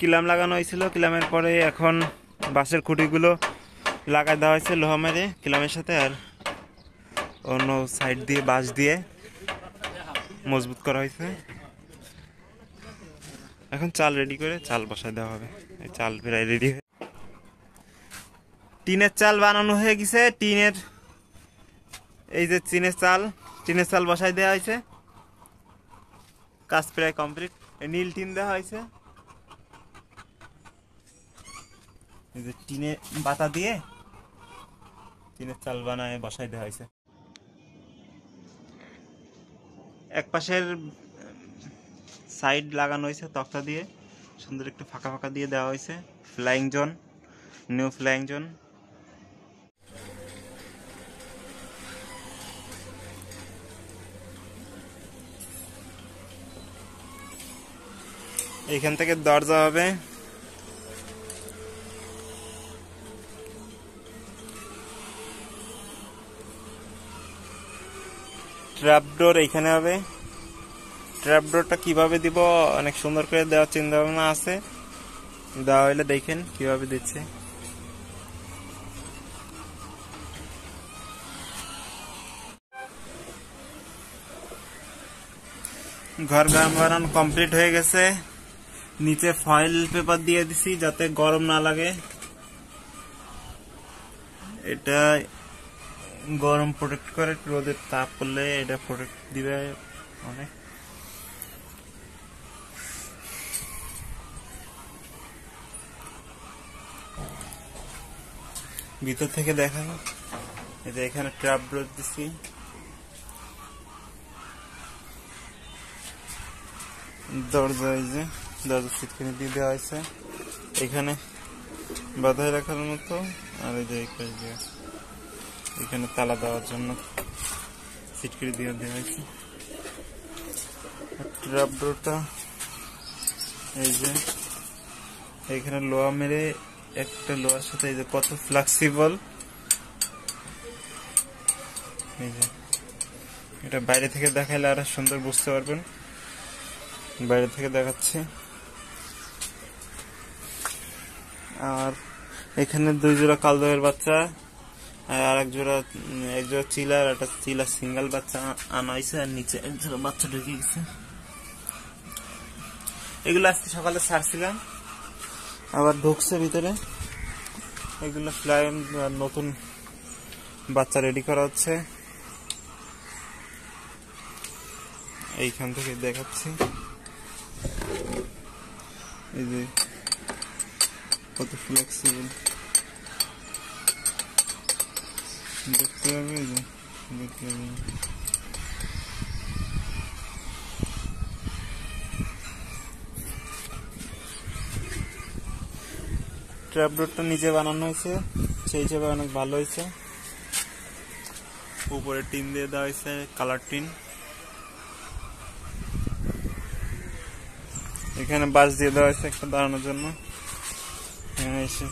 কিলাম লাগানো হয়েছিল, কিলামের পরে এখন বাঁশের খুঁটিগুলো লাগাই দেওয়া হয়েছে লোহা মেরে কিলামের সাথে, আর অন্য সাইড দিয়ে বাঁশ দিয়ে মজবুত করা হয়েছে। এখন চাল রেডি করে চাল বসায় দেওয়া হবে। এই চাল প্রায় রেডি হয়ে টিনের চাল বানানো হয়ে গেছে। টিনের এই যে টিনের চাল বসাই দেওয়া হয়েছে, কাজ প্রায় কমপ্লিট। নীল টিন দেওয়া হয়েছে, এই যে টিনে বাতা দিয়ে টিনের চাল বানায় বসাই দেওয়া হয়েছে। এক পাশের সাইড লাগানো হয়েছে তক্তা দিয়ে, সুন্দর একটু ফাঁকা ফাঁকা দিয়ে দেওয়া হয়েছে। Flying zone, new flying zone. এইখান থেকে দরজা হবে, ট্র্যাপডোর এইখানে হবে। ট্র্যাপডোরটা কিভাবে দিব অনেক সুন্দর করে দেওয়ার চিন্তা ভাবনা আছে, দেওয়া হইলে দেখেন কিভাবে দিচ্ছে। ঘর বানানো কমপ্লিট হয়ে গেছে। নিচে ফয়েল পেপার দিয়ে দিছি যাতে গরম না লাগে। এটা গরম প্রোটেক্ট করে, রোদের তাপ করলে এটা প্রোটেক্ট দিবে অনেক। ভিতর থেকে দেখাবো, এই যে এখানে ট্র্যাপ ডোর দিছি, দরজা এই যে দরজা সিটখানে দিয়ে দেওয়া হয়েছে, এখানে বাঁধায় রাখার মতো। আর এই যে এখানে তালা দেওয়ার জন্য সিটকিরি দিয়ে দেওয়া হয়েছে। ট্র্যাপ ডোরটা এই যে এখানে লোহা মেরে, একটা লোহার সাথে এই যে কত ফ্লেক্সিবল। এই যে এটা বাইরে থেকে দেখাইলে আরো সুন্দর বুঝতে পারবেন, বাইরে থেকে দেখাচ্ছি। আর এখানে 2 জোড়া কালদমের বাচ্চা, আর এক জোড়া চিলার, একটা চিলার সিঙ্গেল বাচ্চা আনা হয়েছে, আর নিচে এক জোড়া বাচ্চা ঢুকে গেছে। এগুলো আজকে সকালে ছাড়ছিলাম, আবার ঢুকছে ভিতরে। এগুলো ফ্লাই নতুন বাচ্চা রেডি করা হচ্ছে। এইখান থেকে দেখাচ্ছি, এই যে কত ফ্লেক্সিবল দেখতে হবে। এই যে দেখতে হবে, ট্র্যাপডোরটা নিজে বানানো হয়েছে, সেই হিসেবে অনেক ভালো হয়েছে। উপরে টিন দিয়ে দেওয়া হয়েছে, কালার টিন। এখানে বাঁশ দিয়ে দেওয়া হয়েছে একটা দাঁড়ানোর জন্য। এখানে এসে